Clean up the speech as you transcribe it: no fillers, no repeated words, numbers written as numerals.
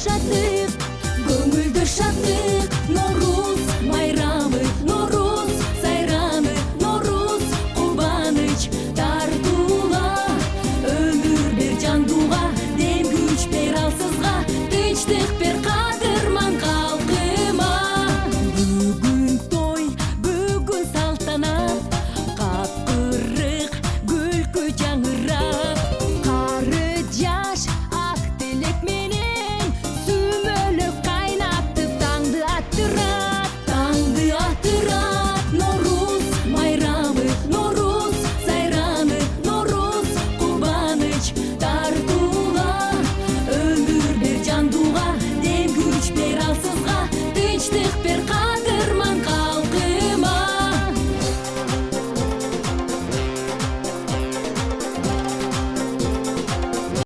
жашадык, көңүлдө шаттык. Норуз майрамы, Норуз сайрамы, Норуз кубаныч тартууга. Өмүр бер жандууга, дем күч бер алсызга, тынчтык бер кадырман калкыма. Бүгүн той, бүгүн салтанат, капкырык күлкү жаңырат. Кары жаш ак тилек менен сүмөлөк кайнатып таңды аттырат. Таңды аттырат. Норуз майрамы, Норуз сайрамы, Норуз кубаныч тартууга. Өмүр бер жандууга, дем күч бер алсызга, тынчтык бер